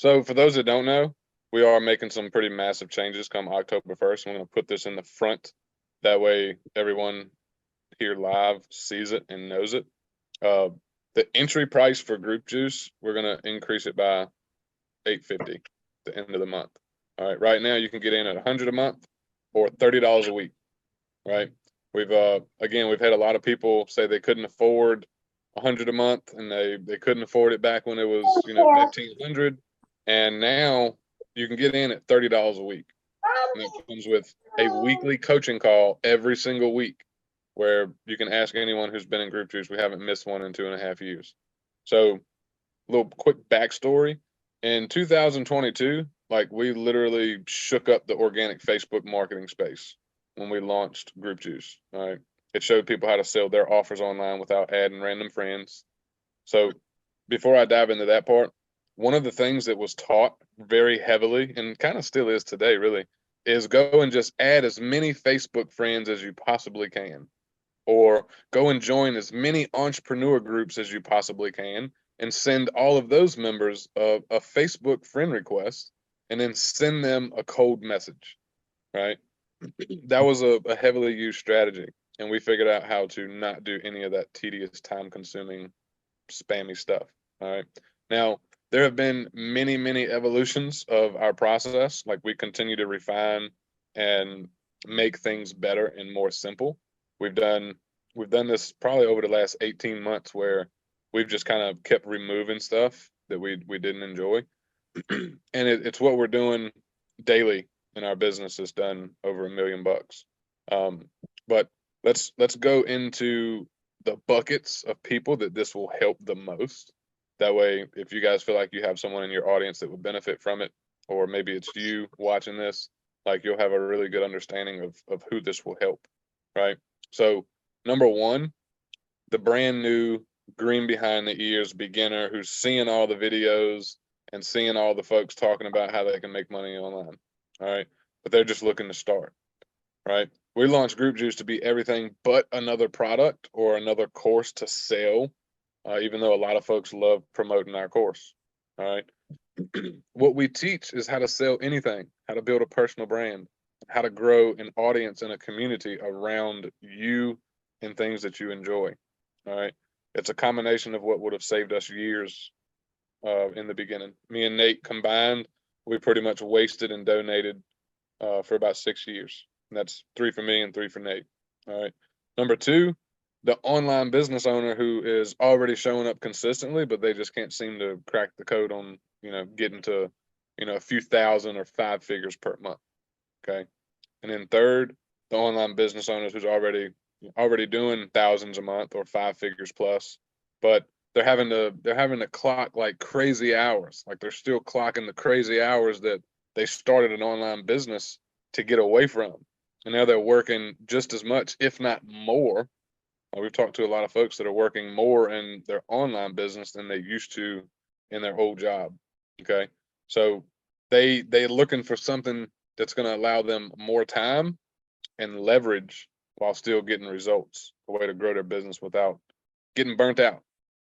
So for those that don't know, we are making some pretty massive changes come October 1st. I'm going to put this in the front. That way everyone here live sees it and knows it. Uh, the entry price for group juice, we're going to increase it by $8.50 at the end of the month. All right. Right now you can get in at $100 a month or $30 a week. Right. We've we've had a lot of people say they couldn't afford 100 a month, and they couldn't afford it back when it was 1,500, and now you can get in at $30 a week. And that comes with a weekly coaching call every single week, where you can ask anyone who's been in group juice. We haven't missed one in 2.5 years. So, a little quick backstory: in 2022, like, we literally shook up the organic Facebook marketing space when we launched Group Juice. All right. It showed people how to sell their offers online without adding random friends. So before I dive into that part, one of the things that was taught very heavily, and kind of still is today, really, is go and just add as many Facebook friends as you possibly can, or go and join as many entrepreneur groups as you possibly can, and send all of those members a Facebook friend request, and then send them a cold message, right? That was a heavily used strategy, and we figured out how to not do any of that tedious, time-consuming, spammy stuff. All right. Now, there have been many, many evolutions of our process. Like, we continue to refine and make things better and more simple. We've done this probably over the last 18 months, where we've just kind of kept removing stuff that we didn't enjoy. And it's what we're doing daily in our business. Has done over $1 million. But let's go into the buckets of people that this will help the most. That way, if you guys feel like you have someone in your audience that would benefit from it, or maybe it's you watching this, like, you'll have a really good understanding of who this will help, right? So, number one, the brand new green behind the ears beginner who's seeing all the videos and seeing all the folks talking about how they can make money online. All right. But they're just looking to start, right? We launched Group Juice to be everything but another product or another course to sell, even though a lot of folks love promoting our course. All right. What we teach is how to sell anything, how to build a personal brand, how to grow an audience and a community around you and things that you enjoy. All right. It's a combination of what would have saved us years in the beginning. Me and Nate combined, we pretty much wasted and donated for about 6 years. And that's 3 for me and 3 for Nate. All right. Number two, the online business owner who is already showing up consistently, but they just can't seem to crack the code on, getting to, a few thousand or 5 figures per month. Okay. And then third, the online business owners who's already doing thousands a month or 5 figures plus, but they're having to clock like crazy hours. Like, they're still clocking the crazy hours that they started an online business to get away from. And now they're working just as much, if not more. We've talked to a lot of folks that are working more in their online business than they used to in their old job. Okay. So they're looking for something that's going to allow them more time and leverage while still getting results, a way to grow their business without getting burnt out.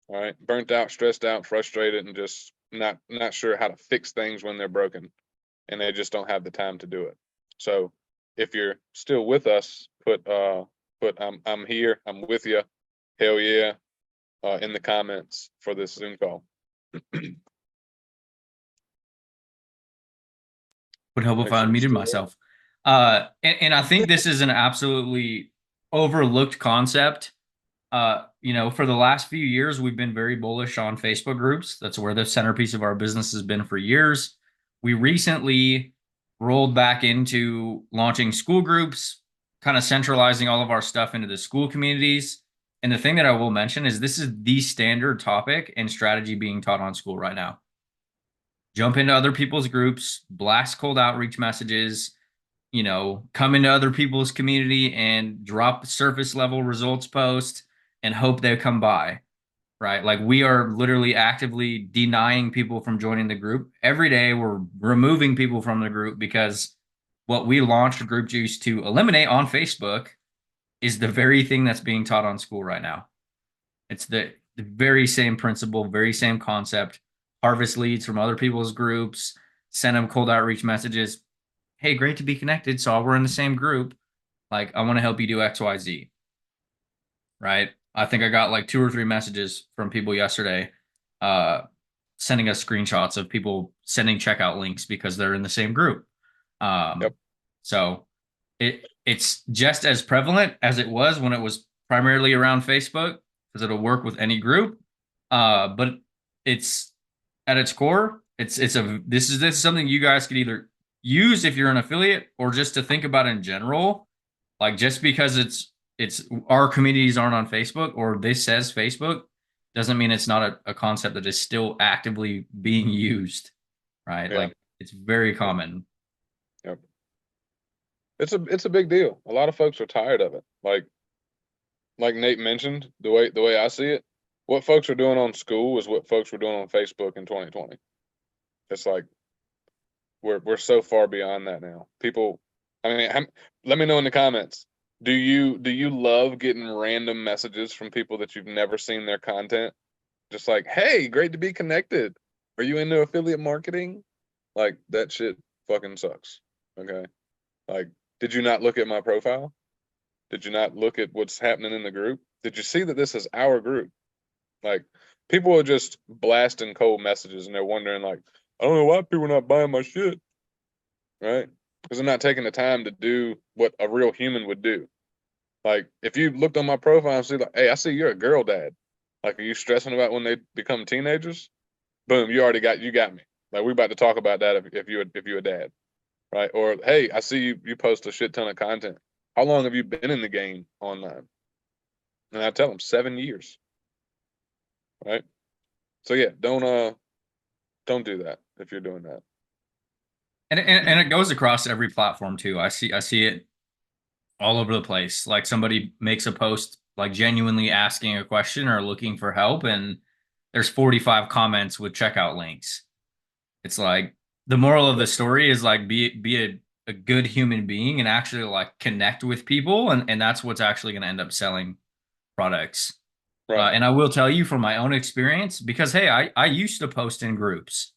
All right. Burnt out, stressed out, frustrated, and just not sure how to fix things when they're broken, and they just don't have the time to do it. So if you're still with us, put I'm here, I'm with you, hell yeah, in the comments for this Zoom call. Would help if I unmuted myself. And I think this is an absolutely overlooked concept. For the last few years, we've been very bullish on Facebook groups. That's where the centerpiece of our business has been for years. We recently rolled back into launching school groups, kind of centralizing all of our stuff into the school communities. And the thing that I will mention is this is the standard topic and strategy being taught on school right now. Jump into other people's groups, blast cold outreach messages, come into other people's community and drop surface level results posts and hope they come by, right? Like, we are literally actively denying people from joining the group. Every day we're removing people from the group because what we launched Group Juice to eliminate on Facebook is the very thing that's being taught on school right now. It's the very same principle, very same concept. harvest leads from other people's groups, send them cold outreach messages. Hey, great to be connected. So we're in the same group. Like, I want to help you do XYZ. Right. I think I got like 2 or 3 messages from people yesterday, uh, sending us screenshots of people sending checkout links because they're in the same group. Yep. So it's just as prevalent as it was when it was primarily around Facebook, because it'll work with any group. But it's at its core, this is something you guys could either use if you're an affiliate, or just to think about in general. Like, just because it's our communities aren't on Facebook, or this says Facebook, doesn't mean it's not a concept that is still actively being used, right? Yeah. Like, it's very common. Yep. It's a big deal. A lot of folks are tired of it. Like Nate mentioned, the way I see it, what folks are doing on school is what folks were doing on Facebook in 2020. It's like we're so far beyond that now. People, I mean, let me know in the comments. Do you love getting random messages from people that you've never seen their content? Just like, hey, great to be connected. Are you into affiliate marketing? Like, that shit fucking sucks. Okay. Like, did you not look at my profile? Did you not look at what's happening in the group? Did you see that this is our group? Like, people are just blasting cold messages and they're wondering, like, I don't know why people are not buying my shit. Right? Because they're not taking the time to do what a real human would do. Like, if you looked on my profile and see, like, hey, I see you're a girl dad. Like, are you stressing about when they become teenagers? Boom, you got me. Like, we're about to talk about that if you're a dad. Right? Or, hey, I see you post a shit ton of content. How long have you been in the game online? And I tell them 7 years. Right? So yeah, don't do that if you're doing that. And it goes across every platform too. I see it all over the place. Like, somebody makes a post like genuinely asking a question or looking for help, and there's 45 comments with checkout links. It's like, the moral of the story is like, be a good human being and actually like connect with people, and that's what's actually going to end up selling products. Right. And I will tell you from my own experience, because hey, I used to post in groups.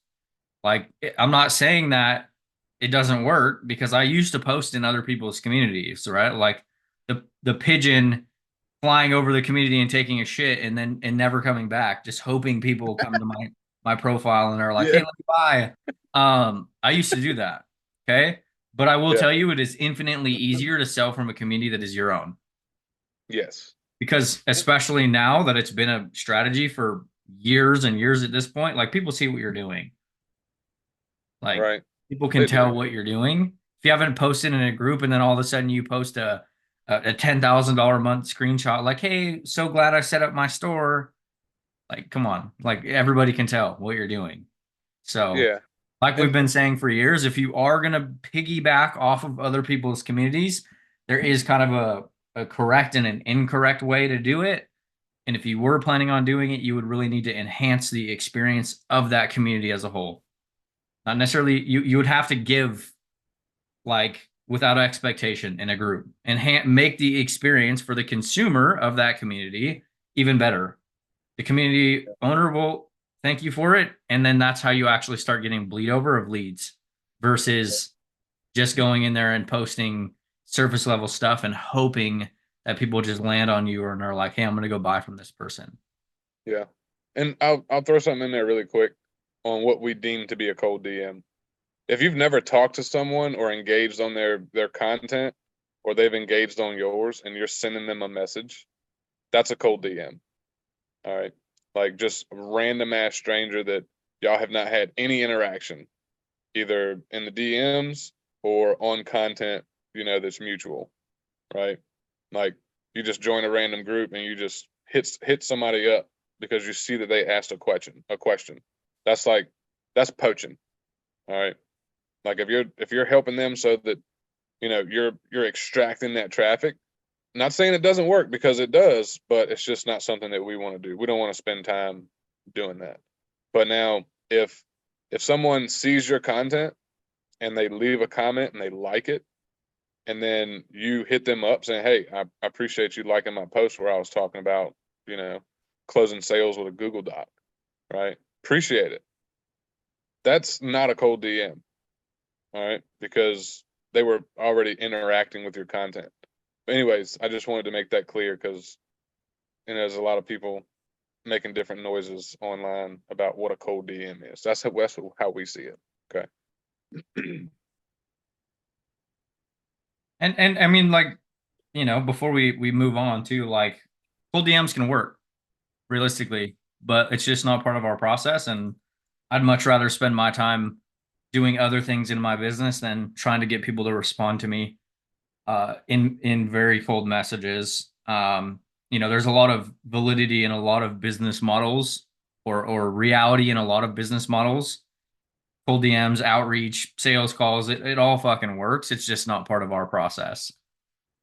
Like, I'm not saying that it doesn't work, because I used to post in other people's communities, right? Like, the pigeon flying over the community and taking a shit and never coming back, just hoping people come to my profile and are like, Yeah. "Hey, let me buy." I used to do that. Okay, but I will Yeah. tell you, it is infinitely easier to sell from a community that is your own, Yes. because especially now that it's been a strategy for years and years at this point, like, people see what you're doing. Like, Right. people can They do. tell what you're doing. If you haven't posted in a group and then all of a sudden you post a $10,000 a month screenshot, like, "Hey, so glad I set up my store." Like, come on. Like, everybody can tell what you're doing. So, Yeah. like we've And been saying for years, if you are going to piggyback off of other people's communities, there is kind of a correct and an incorrect way to do it. And if you were planning on doing it, you would really need to enhance the experience of that community as a whole. Not necessarily, you would have to give, like, without expectation in a group, and make the experience for the consumer of that community even better. The community owner will thank you for it, and then that's how you actually start getting bleed over of leads, versus just going in there and posting surface level stuff and hoping that people just land on you and are like, "Hey, I'm going to go buy from this person." yeah. And I'll throw something in there really quick on what we deem to be a cold DM. If you've never talked to someone or engaged on their content, or they've engaged on yours and you're sending them a message, that's a cold DM. All right. Like, just a random ass stranger that y'all have not had any interaction, either in the DMs or on content, that's mutual, right? Like, you just join a random group and you just hit somebody up because you see that they asked a question. That's poaching. All right. Like, if you're helping them so that you're extracting that traffic. Not saying it doesn't work, because it does, but it's just not something that we want to do. We don't want to spend time doing that. But now, if someone sees your content and they leave a comment and they like it, and then you hit them up saying, "Hey, I appreciate you liking my post where I was talking about, closing sales with a Google Doc," right? Appreciate it. that's not a cold DM. All right, because they were already interacting with your content. But anyways, I just wanted to make that clear because there's a lot of people making different noises online about what a cold DM is. That's how we see it. Okay. And I mean, like, you know, before we move on to, like, cold DMs can work realistically, but it's just not part of our process. And I'd much rather spend my time doing other things in my business than trying to get people to respond to me in very cold messages. You know, there's a lot of validity in a lot of business models, or reality in a lot of business models. Cold DMs, outreach, sales calls, it all fucking works. It's just not part of our process.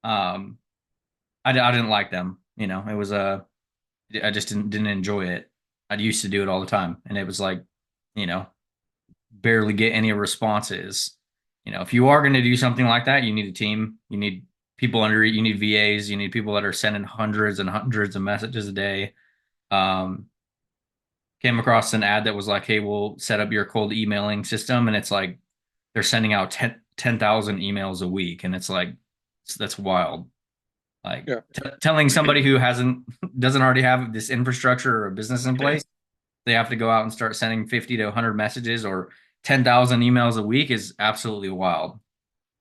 Um, I didn't like them. You know, it was I just didn't enjoy it. I used to do it all the time, and it was like, you know, barely get any responses. You know, if you are going to do something like that, you need a team. You need people under you. You need VAs. You need people that are sending hundreds and hundreds of messages a day. Um, Came across an ad that was like, "Hey, we'll set up your cold emailing system," and it's like they're sending out 10,000 emails a week, and it's like that's wild. Like Yeah. telling somebody who doesn't already have this infrastructure or a business in place, they have to go out and start sending 50 to 100 messages or 10,000 emails a week is absolutely wild.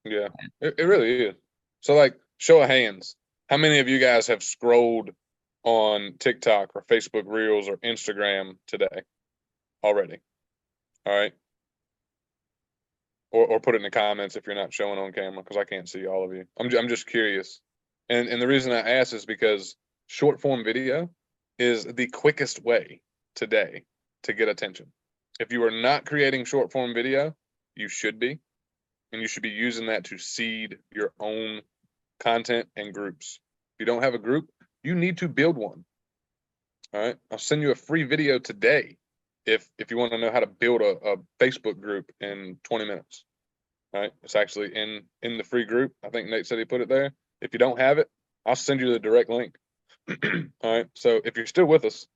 Yeah, it really is. So, like, show of hands, how many of you guys have scrolled on TikTok or Facebook Reels or Instagram today already? All right, or put it in the comments if you're not showing on camera because I can't see all of you. I'm just curious, and the reason I ask is because short form video is the quickest way today to get attention. If you are not creating short form video, you should be, and you should be using that to seed your own content and groups. If you don't have a group, you need to build one. All right, I'll send you a free video today if you want to know how to build a Facebook group in 20 minutes. All right, it's actually in the free group. I think Nate said he put it there. If you don't have it, I'll send you the direct link. All right, so if you're still with us,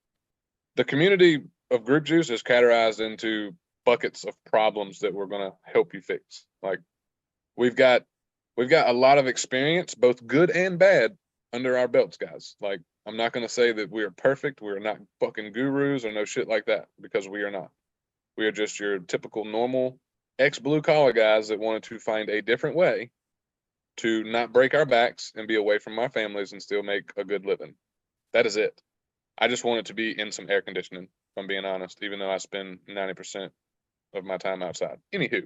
the community of Group Juice is categorized into buckets of problems that we're going to help you fix. Like, we've got a lot of experience, both good and bad, under our belts, guys. Like, I'm not going to say that we are perfect. We are not fucking gurus or no shit like that, because we are not. We are just your typical normal ex blue collar guys that wanted to find a different way to not break our backs and be away from our families and still make a good living. That is it. I just wanted to be in some air conditioning, if I'm being honest, even though I spend 90% of my time outside. Anywho,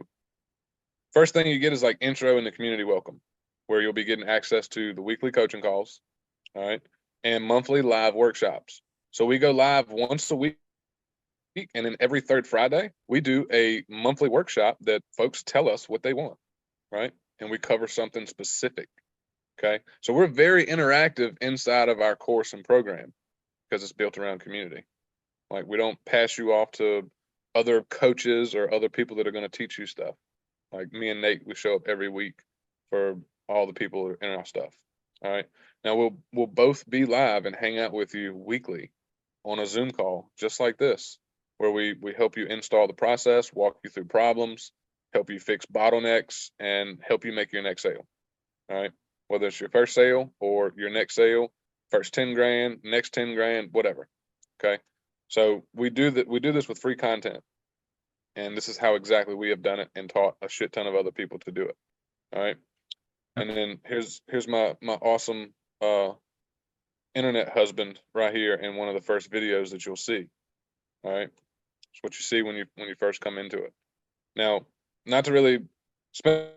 first thing you get is like intro and the community welcome, where you'll be getting access to the weekly coaching calls, all right, and monthly live workshops. So we go live once a week, and then every third Friday, we do a monthly workshop that folks tell us what they want, right? And we cover something specific, okay? So we're very interactive inside of our course and program because it's built around community. Like, we don't pass you off to other coaches or other people that are going to teach you stuff. Like, me and Nate, we show up every week for all the people in our stuff. All right. Now we'll both be live and hang out with you weekly on a Zoom call, just like this, where we help you install the process, walk you through problems, help you fix bottlenecks, and help you make your next sale. All right. Whether it's your first sale or your next sale, first 10 grand, next 10 grand, whatever. Okay. So we do this with free content. And this is how exactly we have done it and taught a shit ton of other people to do it. All right. And then here's my awesome internet husband right here in one of the first videos that you'll see. All right. It's what you see when you first come into it. Now, not to really spend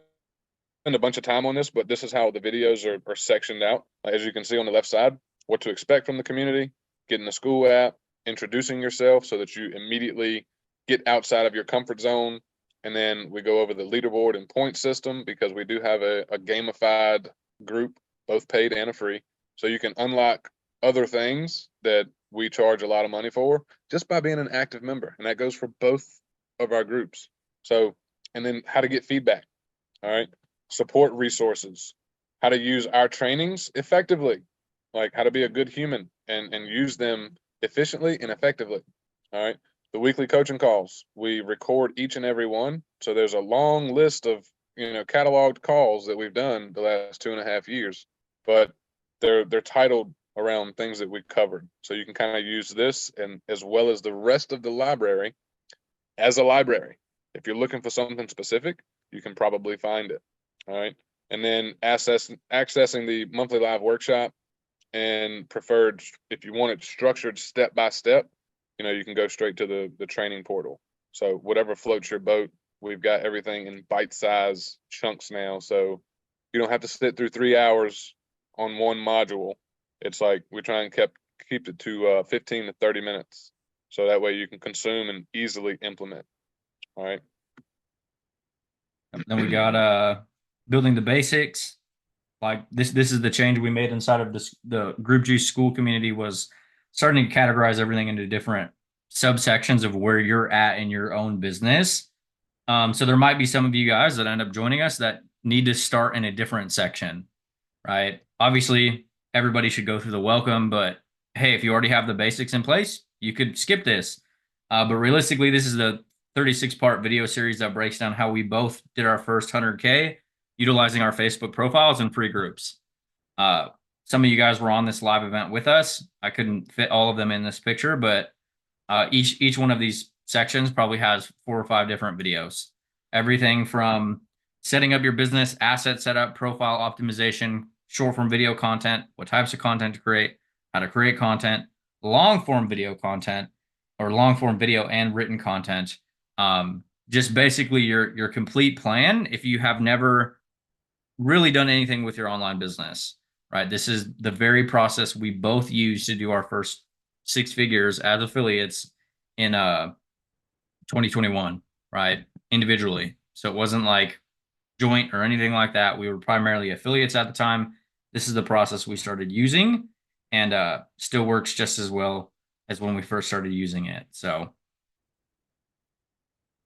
a bunch of time on this, but this is how the videos are sectioned out. As you can see on the left side, what to expect from the community, getting the school app, introducing yourself so that you immediately get outside of your comfort zone. And then we go over the leaderboard and point system, because we do have a gamified group, both paid and a free. So you can unlock other things that we charge a lot of money for just by being an active member. And that goes for both of our groups. So, and then how to get feedback. All right. Support resources, how to use our trainings effectively, like how to be a good human and use them efficiently and effectively. All right. the weekly coaching calls. We record each and every one. So there's a long list of, cataloged calls that we've done the last 2.5 years, but they're titled around things that we covered. So you can kind of use this and as well as the rest of the library as a library. If you're looking for something specific, you can probably find it. All right. And then accessing the monthly live workshop and preferred, if you want it structured step by step, you can go straight to the training portal. So whatever floats your boat, we've got everything in bite-size chunks now. So you don't have to sit through 3 hours on one module. It's like we try and keep it to 15 to 30 minutes. So that way you can consume and easily implement. All right. Then we got building the basics. Like this is the change we made inside of the Group Juice school community, was starting to categorize everything into different subsections of where you're at in your own business. So there might be some of you guys that end up joining us that need to start in a different section, right? Obviously, everybody should go through the welcome, but hey, if you already have the basics in place, you could skip this. But realistically, this is the 36-part video series that breaks down how we both did our first 100K utilizing our Facebook profiles and free groups. Some of you guys were on this live event with us. I couldn't fit all of them in this picture, but each one of these sections probably has 4 or 5 different videos. Everything from setting up your business, asset setup, profile optimization, short form video content, what types of content to create, how to create content, long form video content, or long form video and written content. Just basically your complete plan if you have never really done anything with your online business, right? This is the very process we both used to do our first 6 figures as affiliates in 2021, right? Individually. So it wasn't like joint or anything like that. We were primarily affiliates at the time. This is the process we started using, and still works just as well as when we first started using it. So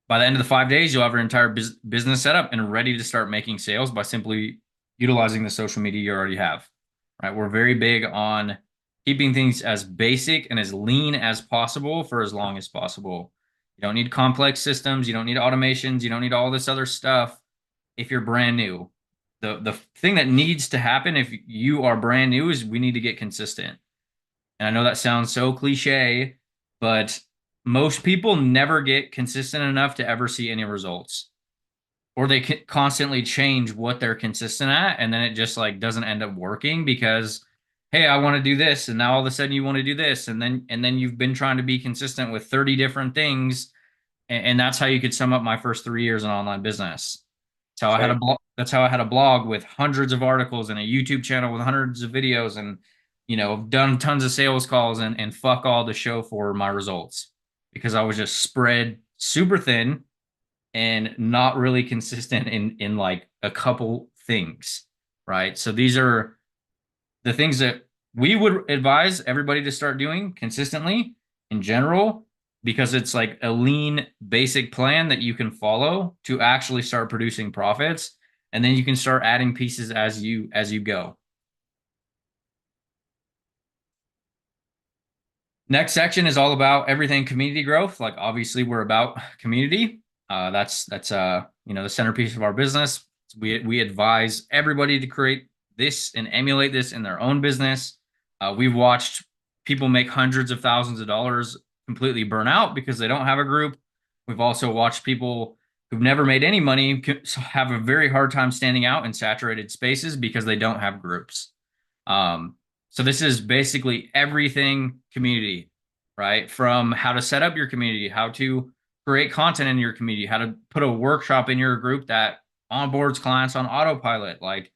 by the end of the 5 days, you'll have your entire business set up and ready to start making sales by simply utilizing the social media you already have, right? We're very big on keeping things as basic and as lean as possible for as long as possible. You don't need complex systems. You don't need automations. You don't need all this other stuff if you're brand new. The thing that needs to happen if you are brand new is we need to get consistent. And I know that sounds so cliche, but most people never get consistent enough to ever see any results, or they constantly change what they're consistent at, and then it just like doesn't end up working because, hey, I want to do this, and now all of a sudden you want to do this, and then you've been trying to be consistent with 30 different things, and that's how you could sum up my first 3 years in online business. So I had a blog. That's how I had a blog with hundreds of articles and a YouTube channel with hundreds of videos, and I've done tons of sales calls and fuck all to show for my results because I was just spread super thin and not really consistent in like a couple things, right? So these are the things that we would advise everybody to start doing consistently in general, because it's like a lean basic plan that you can follow to actually start producing profits, and then you can start adding pieces as you go. Next section is all about everything community growth. Like obviously we're about community. That's the centerpiece of our business. We advise everybody to create this and emulate this in their own business. We've watched people make hundreds of thousands of dollars completely burn out because they don't have a group. We've also watched people who've never made any money have a very hard time standing out in saturated spaces because they don't have groups. So this is basically everything community, right? From how to set up your community, how to create content in your community, how to put a workshop in your group that onboards clients on autopilot, like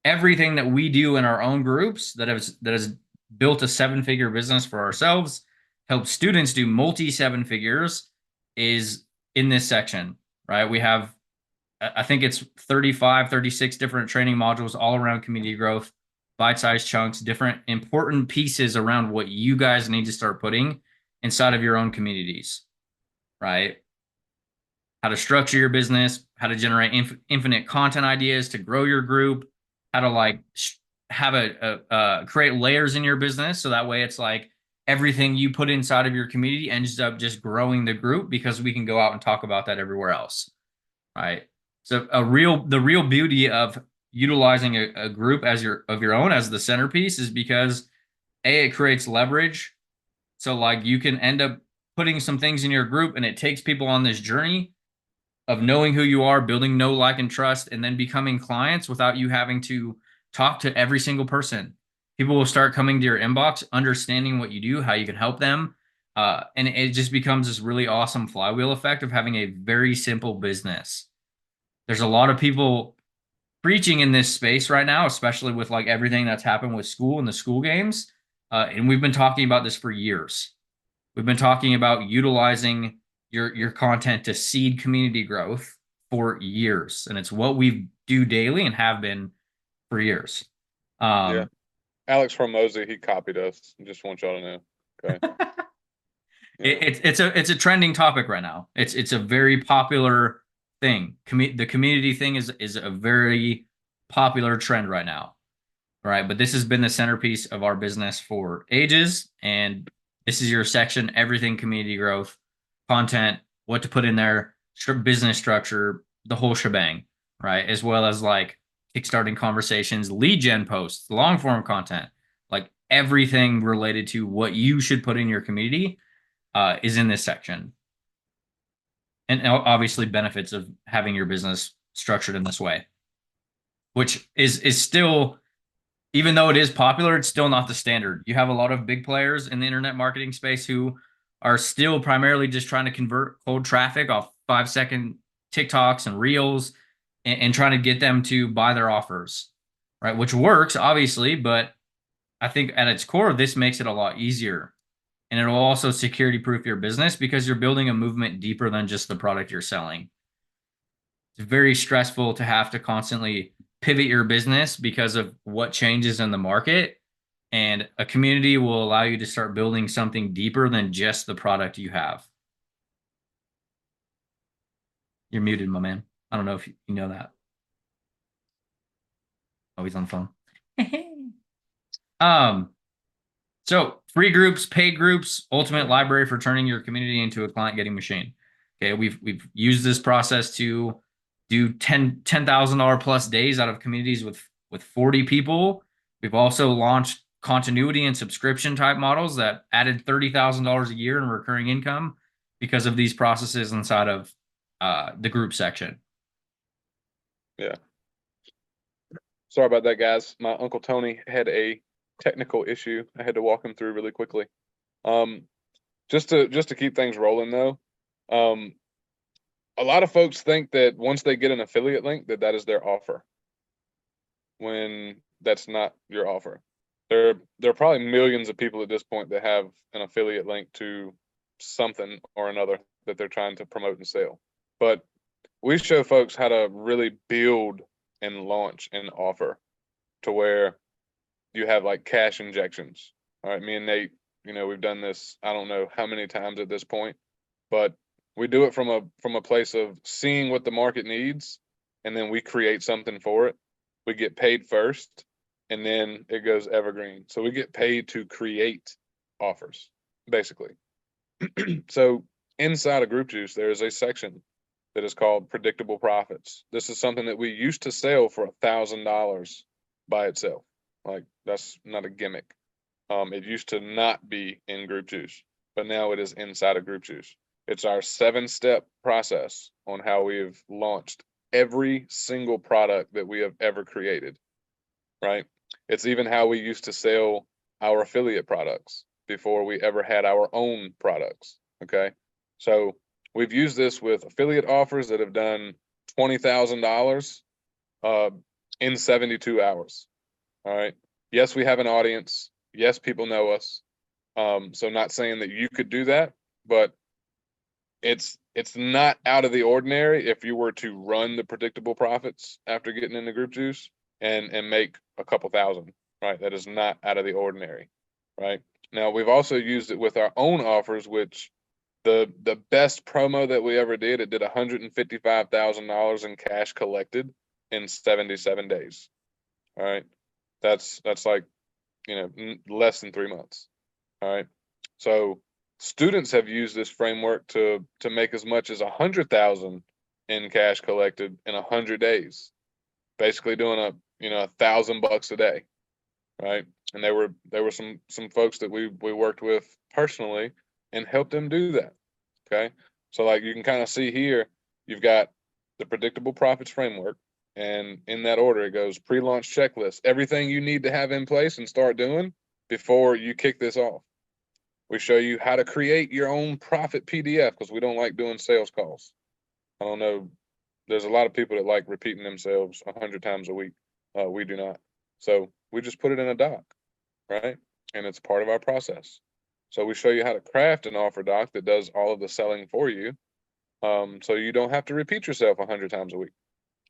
everything that we do in our own groups that has built a 7-figure business for ourselves, help students do multi 7 figures, is in this section, right? We have, I think it's 35, 36 different training modules all around community growth, bite-sized chunks, different important pieces around what you guys need to start putting inside of your own communities, right? How to structure your business, how to generate infinite content ideas to grow your group, how to like have create layers in your business. So that way it's like, everything you put inside of your community ends up just growing the group because we can go out and talk about that everywhere else, right? So the real beauty of utilizing a group as your own as the centerpiece is because it creates leverage. So like you can end up putting some things in your group and it takes people on this journey of knowing who you are, building know, like, and trust, and then becoming clients without you having to talk to every single person. People will start coming to your inbox, understanding what you do, how you can help them. And it just becomes this really awesome flywheel effect of having a very simple business. There's a lot of people preaching in this space right now, especially with like everything that's happened with school and the school games. And we've been talking about this for years. We've been talking about utilizing your content to seed community growth for years, and it's what we do daily and have been for years. Yeah. Alex from Mosey, he copied us. Just want y'all to know. Okay. Yeah. It's a trending topic right now. It's a very popular thing. The community thing is a very popular trend right now. Right, but this has been the centerpiece of our business for ages, and this is your section: everything community growth, content, what to put in there, business structure, the whole shebang, right? As well as like kickstarting conversations, lead gen posts, long form content, like everything related to what you should put in your community is in this section. And obviously benefits of having your business structured in this way, which is still, even though it is popular, it's still not the standard. You have a lot of big players in the internet marketing space who are still primarily just trying to convert cold traffic off 5-second TikToks and reels and trying to get them to buy their offers, right? Which works, obviously, but I think at its core, this makes it a lot easier. And it'll also security proof your business because you're building a movement deeper than just the product you're selling. It's very stressful to have to constantly pivot your business because of what changes in the market. And a community will allow you to start building something deeper than just the product you have. You're muted, my man. I don't know if you know that. Oh, he's on the phone. um, so free groups, paid groups, ultimate library for turning your community into a client getting machine. Okay, we've used this process to do $10,000 plus days out of communities with 40 people. We've also launched continuity and subscription type models that added $30,000 a year in recurring income because of these processes inside of the group section. Yeah. Sorry about that, guys. My Uncle Tony had a technical issue. I had to walk him through really quickly. Just to keep things rolling though, a lot of folks think that once they get an affiliate link that is their offer, when that's not your offer. There are probably millions of people at this point that have an affiliate link to something or another that they're trying to promote and sell. But we show folks how to really build and launch an offer to where you have like cash injections. All right, me and Nate, we've done this, I don't know how many times at this point, but we do it from a place of seeing what the market needs, and then we create something for it. We get paid first, and then it goes evergreen. So we get paid to create offers, basically. So inside of Group Juice, there is a section that is called predictable profits. This is something that we used to sell for $1,000 by itself. Like, that's not a gimmick. It used to not be in Group Juice, but now it is inside of Group Juice. It's our 7-step process on how we've launched every single product that we have ever created, right? It's even how we used to sell our affiliate products before we ever had our own products, okay? So we've used this with affiliate offers that have done $20,000 in 72 hours, all right? Yes, we have an audience. Yes, people know us. So not saying that you could do that, but it's not out of the ordinary if you were to run the predictable profits after getting into Group Juice and make a couple thousand, right? That is not out of the ordinary, right? Now, we've also used it with our own offers, which the best promo that we ever did, it did $155,000 in cash collected in 77 days. All right. That's like, less than 3 months. All right. So students have used this framework to make as much as 100,000 in cash collected in 100 days, basically doing $1,000 a day, right? And there were some folks that we worked with personally and helped them do that. Okay, so like you can kind of see here, you've got the predictable profits framework, and in that order it goes pre-launch checklist, everything you need to have in place and start doing before you kick this off. We show you how to create your own profit PDF because we don't like doing sales calls. I don't know. There's a lot of people that like repeating themselves 100 times a week. We do not. So we just put it in a doc, right? And it's part of our process. So we show you how to craft an offer doc that does all of the selling for you. So you don't have to repeat yourself 100 times a week,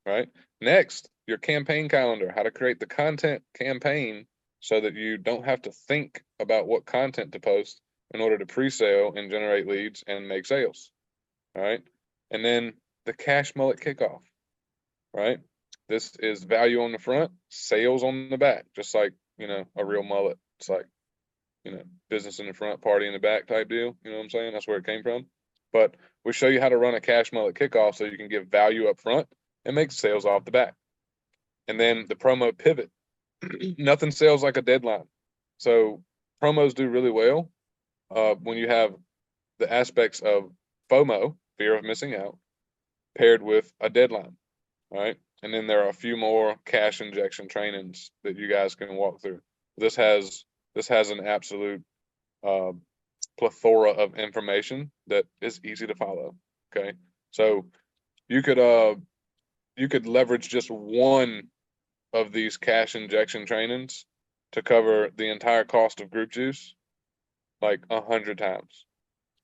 right? Next, your campaign calendar, how to create the content campaign so that you don't have to think about what content to post in order to pre-sale and generate leads and make sales, all right? And then the cash mullet kickoff, right? This is value on the front, sales on the back, just like, a real mullet. It's like, business in the front, party in the back type deal. You know what I'm saying? That's where it came from. But we show you how to run a cash mullet kickoff so you can give value up front and make sales off the back. And then the promo pivot. Nothing sells like a deadline. So promos do really well when you have the aspects of FOMO, fear of missing out, paired with a deadline. All right. And then there are a few more cash injection trainings that you guys can walk through. This has an absolute plethora of information that is easy to follow. Okay. So you could leverage just one of these cash injection trainings to cover the entire cost of group juice like 100 times.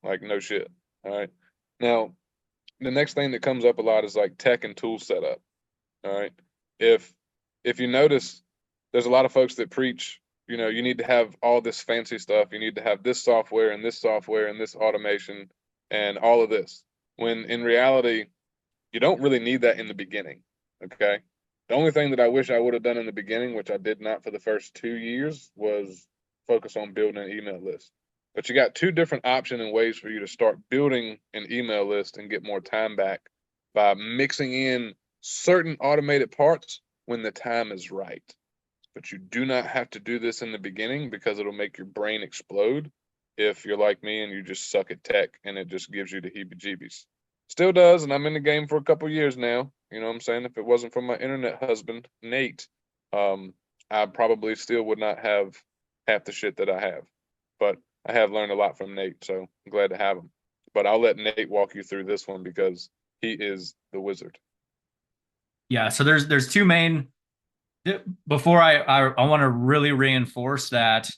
Like no shit. All right. Now, the next thing that comes up a lot is like tech and tool setup. All right. If you notice, there's a lot of folks that preach, you need to have all this fancy stuff. You need to have this software and this software and this automation and all of this. When in reality, you don't really need that in the beginning. Okay. The only thing that I wish I would have done in the beginning, which I did not for the first 2 years, was focus on building an email list. But you got two different options and ways for you to start building an email list and get more time back by mixing in certain automated parts when the time is right. But you do not have to do this in the beginning because it'll make your brain explode if you're like me and you just suck at tech and it just gives you the heebie-jeebies. Still does, and I'm in the game for a couple years now. You know what I'm saying? If it wasn't for my internet husband, Nate, I probably still would not have half the shit that I have. But I have learned a lot from Nate, so I'm glad to have him. But I'll let Nate walk you through this one because he is the wizard. Yeah, so there's two main. Before I want to really reinforce that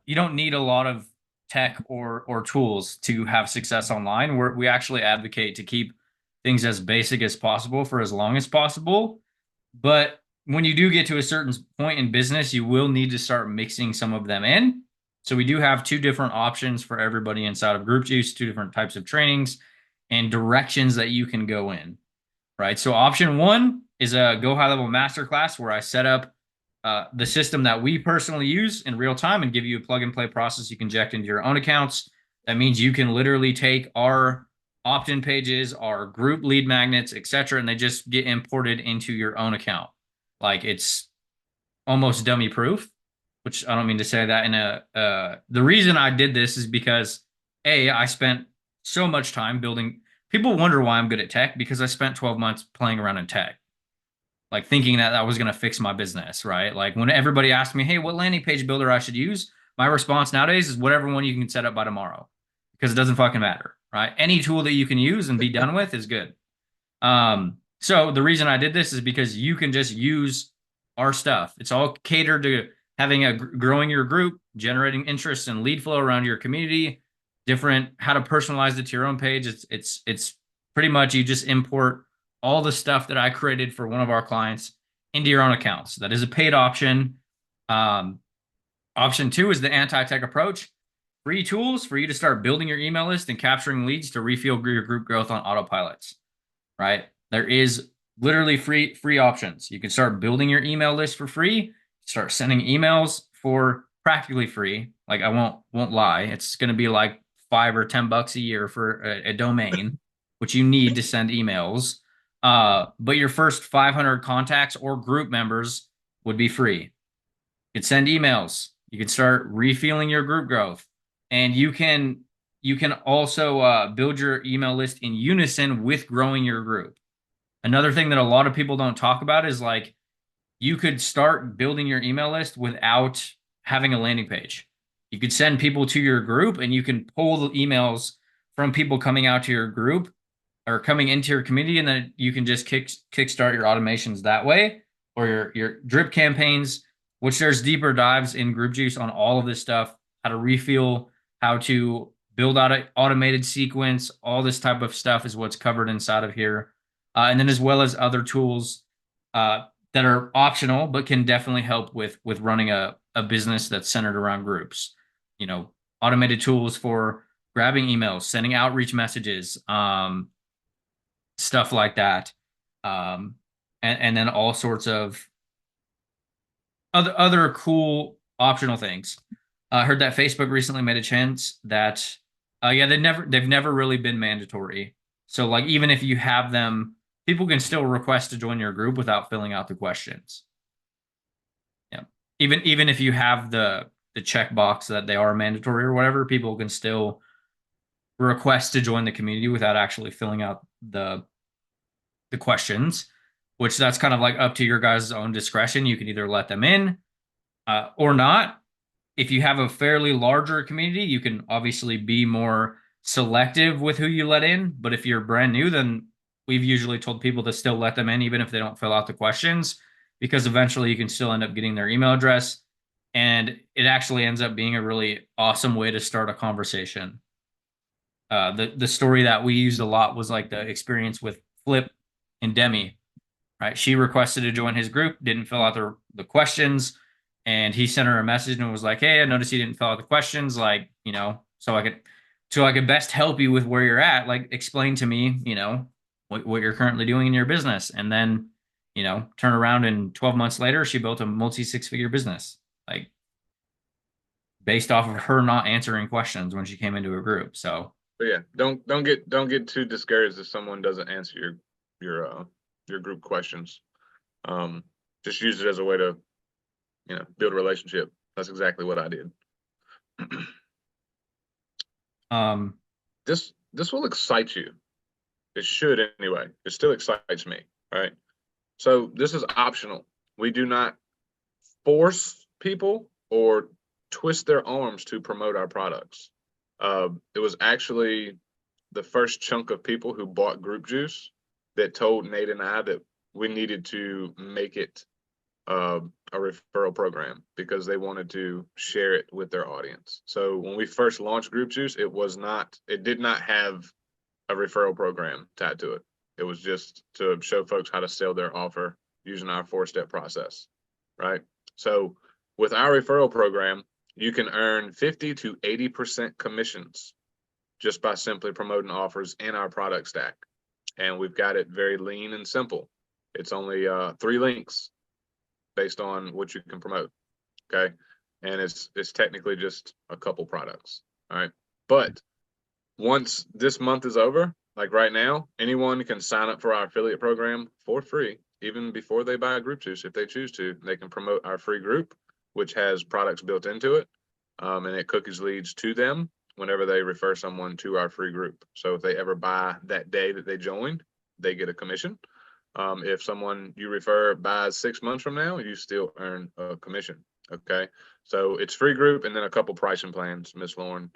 you don't need a lot of tech or tools to have success online. We actually advocate to keep things as basic as possible for as long as possible. But when you do get to a certain point in business, you will need to start mixing some of them in. So we do have two different options for everybody inside of Group Juice, two different types of trainings and directions that you can go in, right? So option one is a Go High Level Masterclass where I set up the system that we personally use in real time and give you a plug and play process you can inject into your own accounts. That means you can literally take our opt-in pages, our group lead magnets, etc., and they just get imported into your own account. Like it's almost dummy proof, which I don't mean to say that in the reason I did this is because I spent so much time building. People wonder why I'm good at tech because I spent 12 months playing around in tech, like thinking that was going to fix my business, right? Like when everybody asked me, hey, what landing page builder I should use? My response nowadays is whatever one you can set up by tomorrow because it doesn't fucking matter, right? Any tool that you can use and be done with is good. So the reason I did this is because you can just use our stuff. It's all catered to having growing your group, generating interest and lead flow around your community, different how to personalize it to your own page. It's pretty much you just import all the stuff that I created for one of our clients into your own accounts. That is a paid option. Option two is the anti-tech approach. Free tools for you to start building your email list and capturing leads to refuel your group growth on autopilots, right? There is literally free options. You can start building your email list for free, start sending emails for practically free. Like I won't lie. It's going to be like $5 or $10 a year for a domain, which you need to send emails. But your first 500 contacts or group members would be free. You can send emails. You can start refueling your group growth, and you can also build your email list in unison with growing your group. Another thing that a lot of people don't talk about is like you could start building your email list without having a landing page. You could send people to your group and you can pull the emails from people coming out to your group or coming into your community, and then you can just kickstart your automations that way, or your drip campaigns, which there's deeper dives in Group Juice on all of this stuff, how to refuel, how to build out an automated sequence, all this type of stuff is what's covered inside of here. And then as well as other tools that are optional, but can definitely help with running a business that's centered around groups. You know, automated tools for grabbing emails, sending outreach messages, stuff like that, and then all sorts of other cool optional things. I heard that Facebook recently made a change that, yeah, they've never really been mandatory. So like even if you have them, people can still request to join your group without filling out the questions. Yeah, even if you have the checkbox that they are mandatory or whatever, people can still request to join the community without actually filling out the questions, which that's kind of like up to your guys' own discretion. You can either let them in or not. If you have a fairly larger community, you can obviously be more selective with who you let in. But if you're brand new, then we've usually told people to still let them in, even if they don't fill out the questions, because eventually you can still end up getting their email address. And it actually ends up being a really awesome way to start a conversation. The story that we used a lot was like the experience with Flip and Demi, right? She requested to join his group, didn't fill out the questions, and he sent her a message and was like, "Hey, I noticed you didn't fill out the questions. Like, so I could best help you with where you're at. Like, explain to me, what you're currently doing in your business." And then, turn around and 12 months later, she built a multi six-figure business, like based off of her not answering questions when she came into a group. So, but yeah, don't get too discouraged if someone doesn't answer your group questions. Just use it as a way to, build a relationship. That's exactly what I did. This will excite you. It should anyway. It still excites me, right? So this is optional. We do not force people or twist their arms to promote our products. It was actually the first chunk of people who bought Group Juice that told Nate and I that we needed to make it a referral program because they wanted to share it with their audience. So when we first launched Group Juice, it did not have a referral program tied to it. It was just to show folks how to sell their offer using our 4-step process, right? So with our referral program, you can earn 50 to 80% commissions just by simply promoting offers in our product stack. And we've got it very lean and simple. It's only 3 links based on what you can promote. Okay. And it's technically just a couple products. All right. But once this month is over, like right now, anyone can sign up for our affiliate program for free, even before they buy a Group Juice. If they choose to, they can promote our free group, which has products built into it. And it cookies leads to them whenever they refer someone to our free group. So if they ever buy that day that they joined, they get a commission. If someone you refer buys 6 months from now, you still earn a commission. Okay. So it's free group and then a couple pricing plans, Miss Lauren.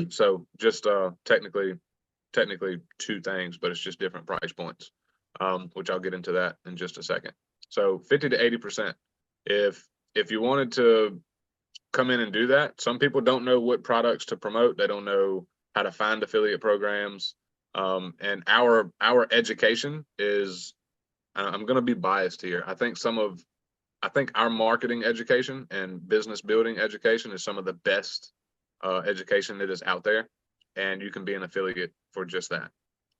So just technically 2 things, but it's just different price points, which I'll get into that in just a second. So 50 to 80%. If you wanted to come in and do that, some people don't know what products to promote. They don't know how to find affiliate programs. And our education is, I'm going to be biased here. I think our marketing education and business building education is some of the best education that is out there, and you can be an affiliate for just that.